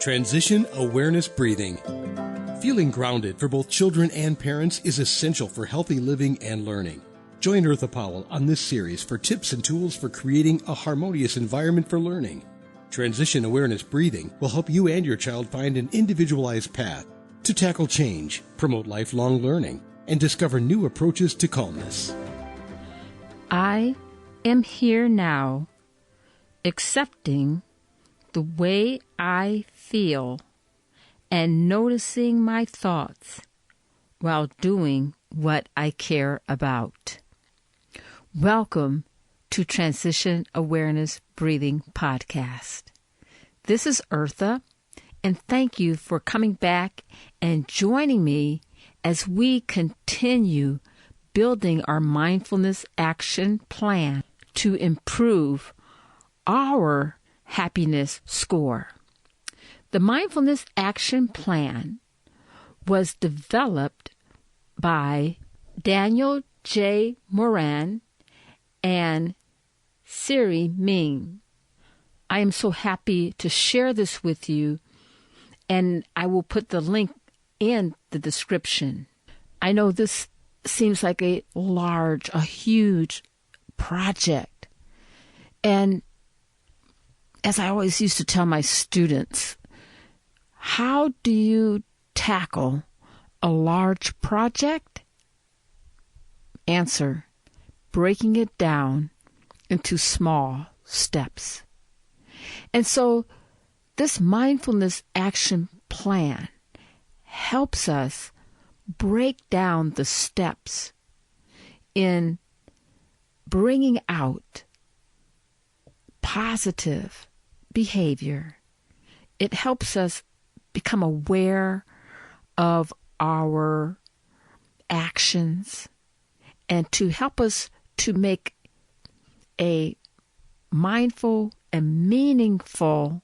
Transition Awareness Breathing. Feeling grounded for both children and parents is essential for healthy living and learning. Join Eartha Powell on this series for tips and tools for creating a harmonious environment for learning. Transition Awareness Breathing will help you and your child find an individualized path to tackle change, promote lifelong learning, and discover new approaches to calmness. I am here now, accepting the way I feel and noticing my thoughts while doing what I care about. Welcome to Transition Awareness Breathing Podcast. This is Eartha, and thank you for coming back and joining me as we continue building our Mindfulness Action Plan to improve our happiness score. The Mindfulness Action Plan was developed by Daniel J. Moran and Siri Ming. I am so happy to share this with you, and I will put the link in the description. I know this seems like a huge project. And as I always used to tell my students, how do you tackle a large project? Answer: breaking it down into small steps. And so this Mindfulness Action Plan helps us break down the steps in bringing out positive behavior. It helps us become aware of our actions and to help us to make a mindful and meaningful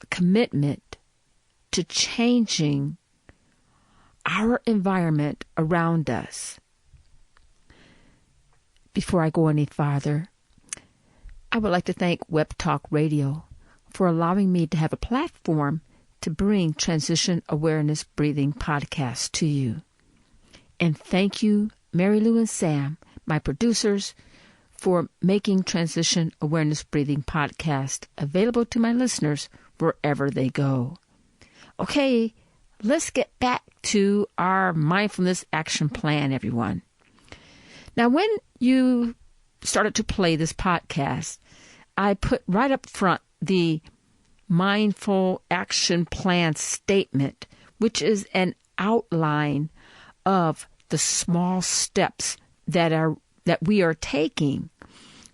commitment to changing our environment around us. Before I go any farther, I would like to thank Web Talk Radio for allowing me to have a platform to bring Transition Awareness Breathing Podcast to you. And thank you, Mary Lou and Sam, my producers, for making Transition Awareness Breathing Podcast available to my listeners wherever they go. Okay, let's get back to our Mindfulness Action Plan, everyone. Now, when you started to play this podcast, I put right up front the Mindful Action Plan statement, which is an outline of the small steps that we are taking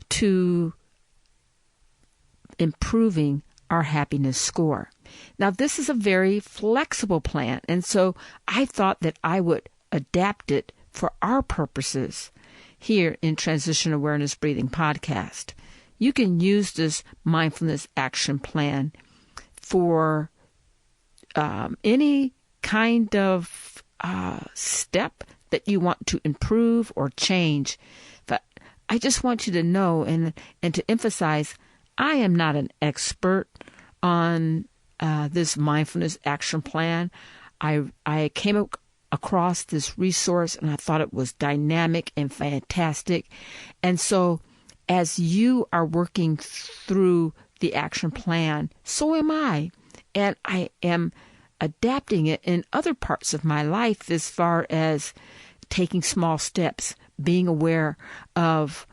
to improving our happiness score. Now, this is a very flexible plan, and so I thought that I would adapt it for our purposes here in Transition Awareness Breathing Podcast. You can use this Mindfulness Action Plan for any kind of step that you want to improve or change. But I just want you to know and to emphasize, I am not an expert on this Mindfulness Action Plan. I came across this resource and I thought it was dynamic and fantastic. And so as you are working through the action plan, so am I. And I am adapting it in other parts of my life as far as taking small steps, being aware of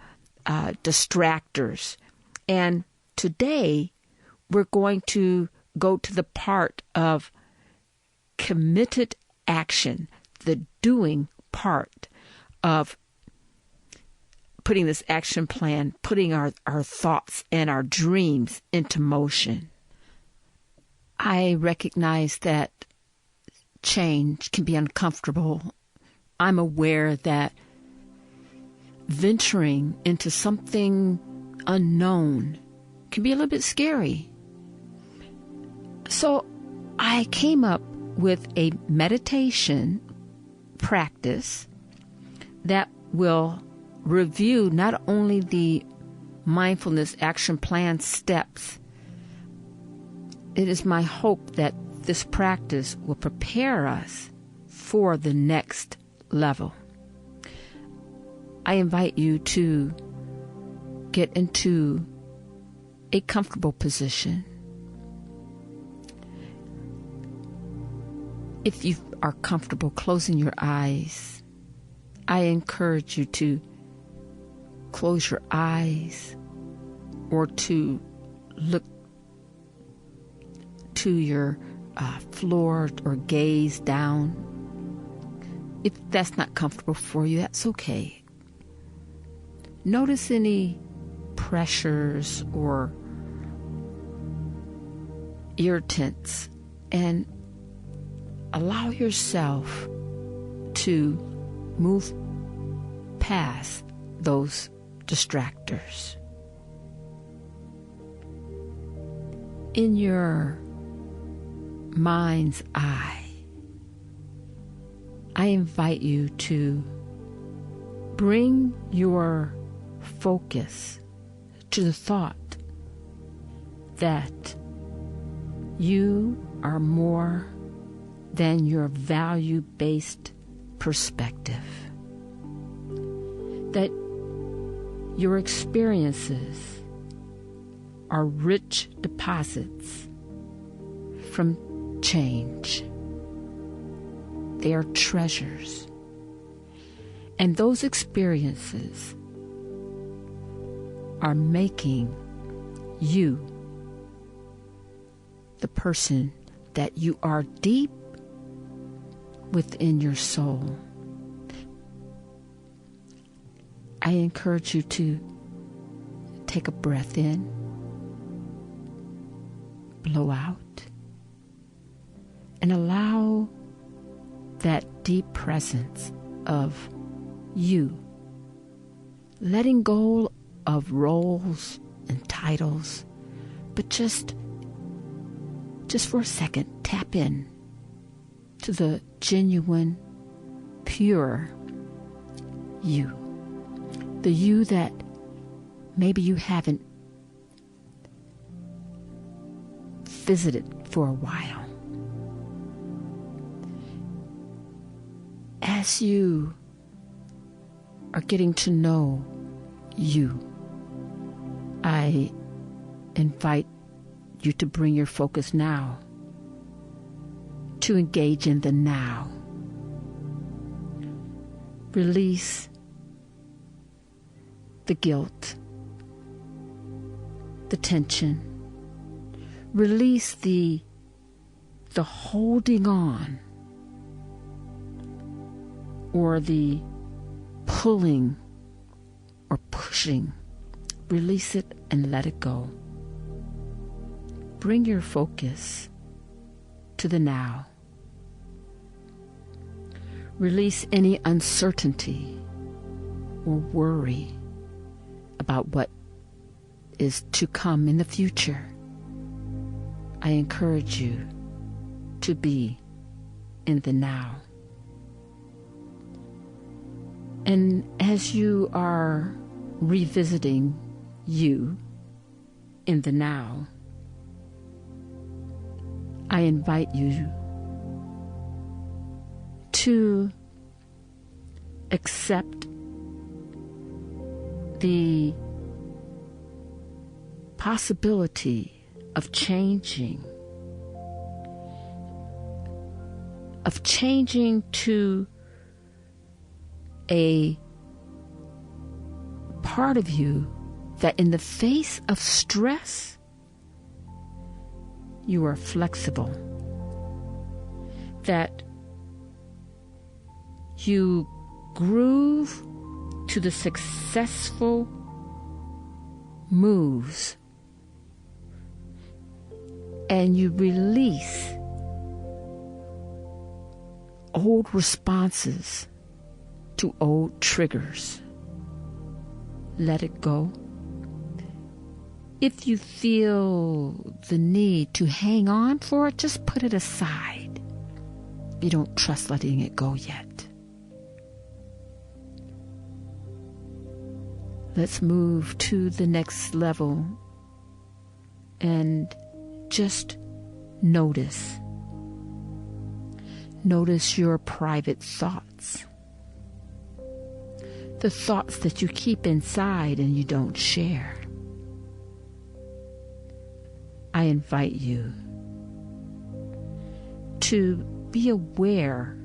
distractors. And today we're going to go to the part of committed action, the doing part of putting this action plan, putting our thoughts and our dreams into motion. I recognize that change can be uncomfortable. I'm aware that venturing into something unknown can be a little bit scary. So I came up with a meditation practice that will review not only the Mindfulness Action Plan steps it is my hope that this practice will prepare us for the next level. I invite you to get into a comfortable position. If you are comfortable closing your eyes, I encourage you to close your eyes or to look to your floor or gaze down. If that's not comfortable for you, that's okay. Notice any pressures or irritants and allow yourself to move past those distractors. In your mind's eye, I invite you to bring your focus to the thought that you are more than your value-based perspective, that your experiences are rich deposits from change. They are treasures. And those experiences are making you the person that you are deep within your soul. I encourage you to take a breath in, blow out, and allow that deep presence of you, letting go of roles and titles, but just for a second, tap in to the genuine, pure you. The you that maybe you haven't visited for a while. As you are getting to know you, I invite you to bring your focus now, to engage in the now. Release the guilt, the tension. Release the holding on or the pulling or pushing. Release it and let it go. Bring your focus to the now. Release any uncertainty or worry about what is to come in the future. I encourage you to be in the now. And as you are revisiting you in the now, I invite you to accept the possibility of changing to a part of you that in the face of stress, you are flexible, that you groove to the successful moves and you release old responses to old triggers. Let it go. If you feel the need to hang on for it, just put it aside. You don't trust letting it go yet. Let's move to the next level and just notice. Notice your private thoughts. The thoughts that you keep inside and you don't share. I invite you to be aware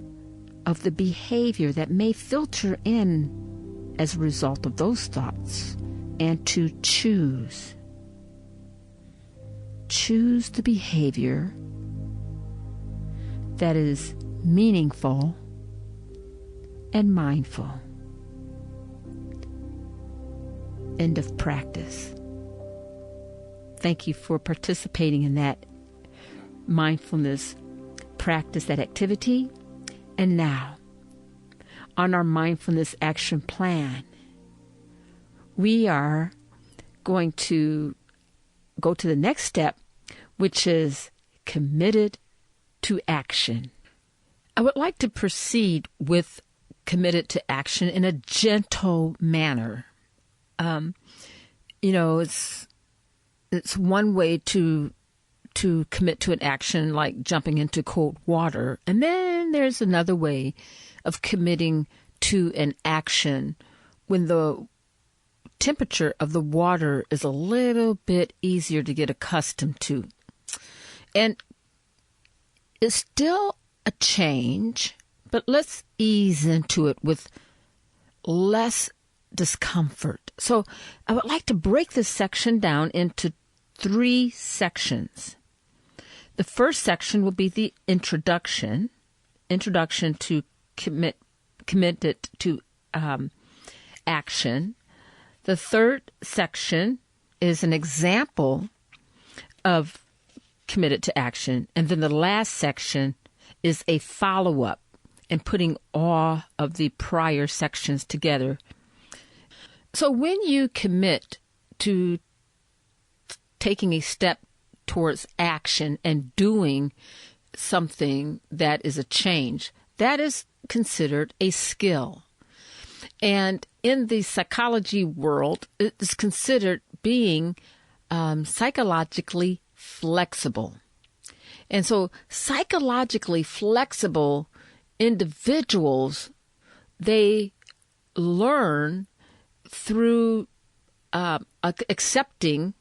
of the behavior that may filter in as a result of those thoughts, and to choose the behavior that is meaningful and mindful. End of practice. Thank you for participating in that mindfulness practice, that activity. And now, on our Mindfulness Action Plan, we are going to go to the next step, which is committed to action. I would like to proceed with committed to action in a gentle manner. It's one way to commit to an action, like jumping into cold water. And then there's another way of committing to an action when the temperature of the water is a little bit easier to get accustomed to. And it's still a change, but let's ease into it with less discomfort. So I would like to break this section down into 3 sections. The first section will be the introduction to committed to action. The third section is an example of committed to action. And then the last section is a follow-up and putting all of the prior sections together. So when you commit to taking a step towards action and doing something that is a change, that is considered a skill. And in the psychology world, it is considered being psychologically flexible. And so psychologically flexible individuals, they learn through accepting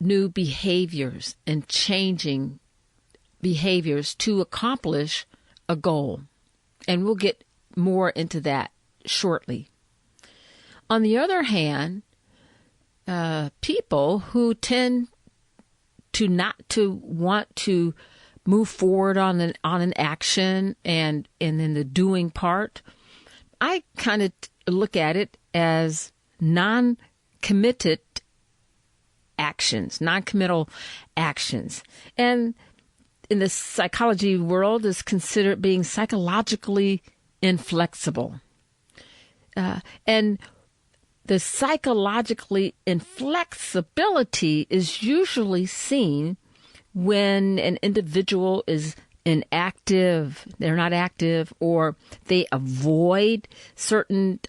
new behaviors and changing behaviors to accomplish a goal. And we'll get more into that shortly. On the other hand, people who tend to not to want to move forward on an action and in the doing part, I kind of look at it as non-committed actions, non-committal actions. And in the psychology world is considered being psychologically inflexible. And the psychologically inflexibility is usually seen when an individual is inactive, they're not active, or they avoid certain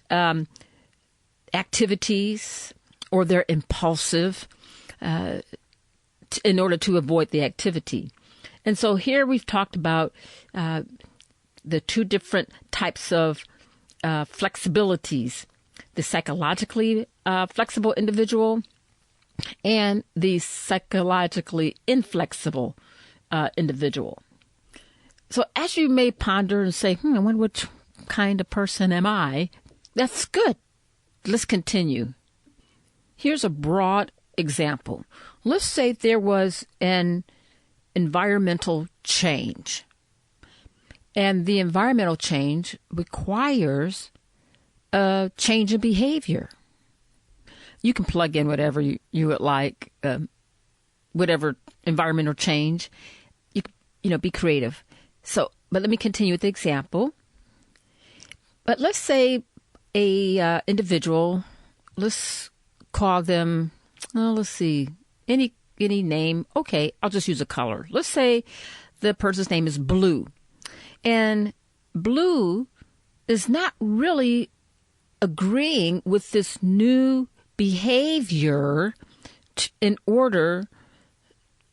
activities, or they're impulsive in order to avoid the activity. And so here we've talked about the 2 different types of flexibilities, the psychologically flexible individual and the psychologically inflexible individual. So as you may ponder and say, I wonder which kind of person am I? That's good. Let's continue. Here's a broad example. Let's say there was an environmental change. And the environmental change requires a change in behavior. You can plug in whatever you would like, whatever environmental change. You be creative. So, but let me continue with the example. But let's say a individual, let's call them, let's see, any name. Okay, I'll just use a color. Let's say the person's name is Blue. And Blue is not really agreeing with this new behavior in order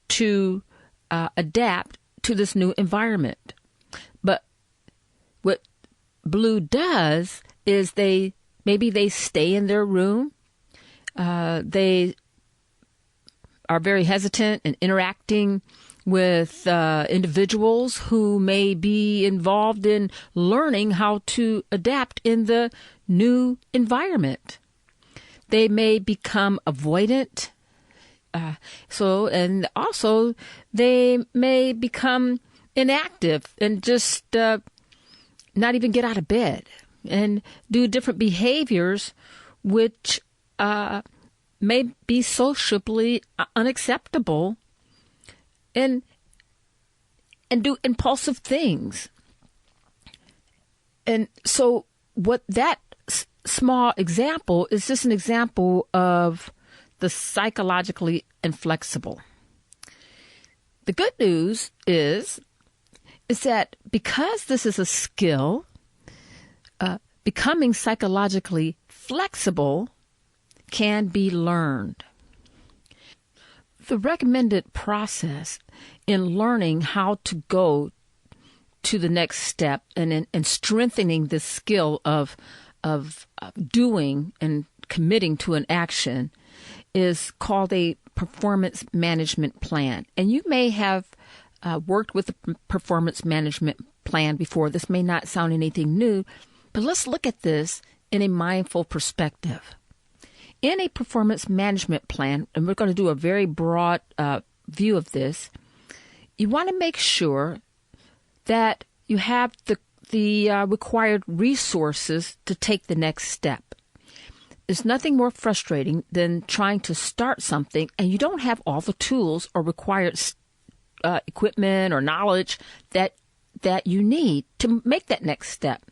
to adapt to this new environment. But what blue does is they stay in their room. They are very hesitant in interacting with individuals who may be involved in learning how to adapt in the new environment. They may become avoidant. And also they may become inactive and just not even get out of bed and do different behaviors which may be socially unacceptable and do impulsive things. And so what that small example is just an example of the psychologically inflexible. The good news is that because this is a skill, becoming psychologically flexible can be learned. The recommended process in learning how to go to the next step and strengthening the skill of doing and committing to an action is called a performance management plan. And you may have worked with a performance management plan before. This may not sound anything new, but let's look at this in a mindful perspective. In a performance management plan, and we're going to do a very broad view of this, you want to make sure that you have the required resources to take the next step. There's nothing more frustrating than trying to start something and you don't have all the tools or required equipment or knowledge that you need to make that next step.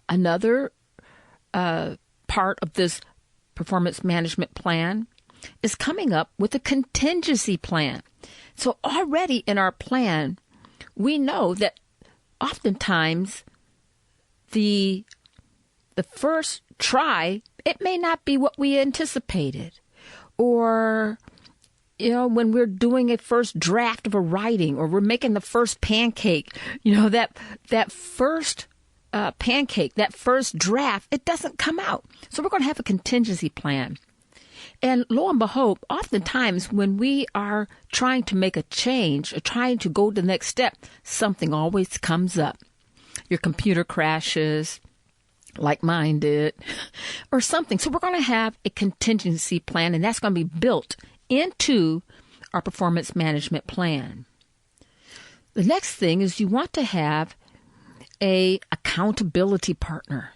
Another part of this performance management plan is coming up with a contingency plan. So already in our plan, we know that oftentimes the first try, it may not be what we anticipated. Or, when we're doing a first draft of a writing or we're making the first pancake, that first pancake, that first draft, it doesn't come out. So we're going to have a contingency plan. And lo and behold, oftentimes when we are trying to make a change or trying to go to the next step, something always comes up. Your computer crashes, like mine did, or something. So we're going to have a contingency plan, and that's going to be built into our performance management plan. The next thing is you want to have a accountability partner.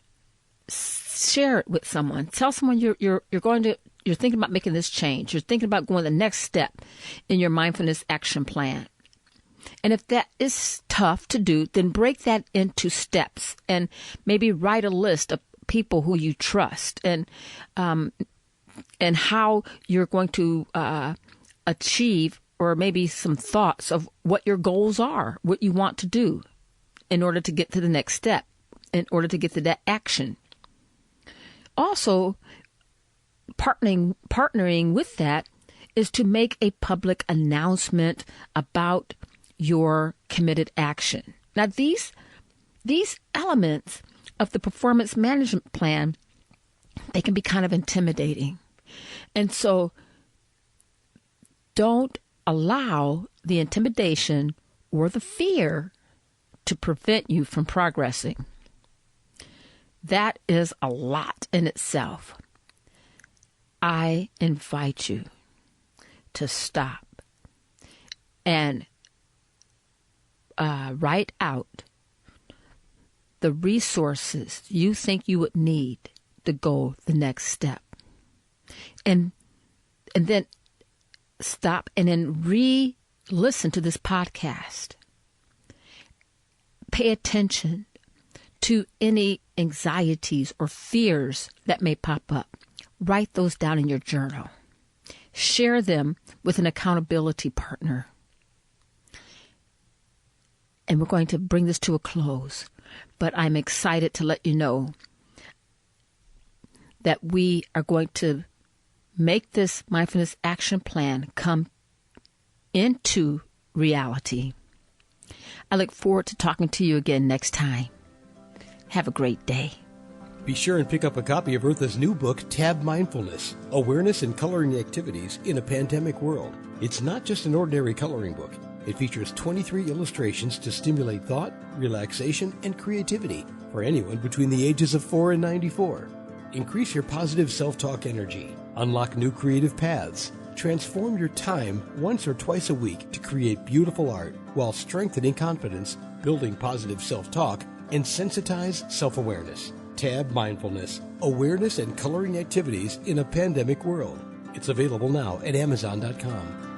Share it with someone. Tell someone you're thinking about making this change. You're thinking about going the next step in your mindfulness action plan. And if that is tough to do, then break that into steps and maybe write a list of people who you trust and how you're going to achieve, or maybe some thoughts of what your goals are, what you want to do in order to get to the next step, in order to get to that action. Also, partnering with that is to make a public announcement about your committed action. Now, these elements of the performance management plan, they can be kind of intimidating. And so don't allow the intimidation or the fear to prevent you from progressing. That is a lot in itself. I invite you to stop and write out the resources you think you would need to go the next step. And then stop and then re-listen to this podcast. Pay attention to any anxieties or fears that may pop up. Write those down in your journal. Share them with an accountability partner. And we're going to bring this to a close. But I'm excited to let you know that we are going to make this mindfulness action plan come into reality. I look forward to talking to you again next time. Have a great day. Be sure and pick up a copy of Eartha's new book, Tab Mindfulness, Awareness and Coloring Activities in a Pandemic World. It's not just an ordinary coloring book. It features 23 illustrations to stimulate thought, relaxation, and creativity for anyone between the ages of 4 and 94. Increase your positive self-talk energy. Unlock new creative paths. Transform your time once or twice a week to create beautiful art while strengthening confidence, building positive self-talk, and sensitize self-awareness. Tab Mindfulness, Awareness and Coloring Activities in a Pandemic World. It's available now at Amazon.com.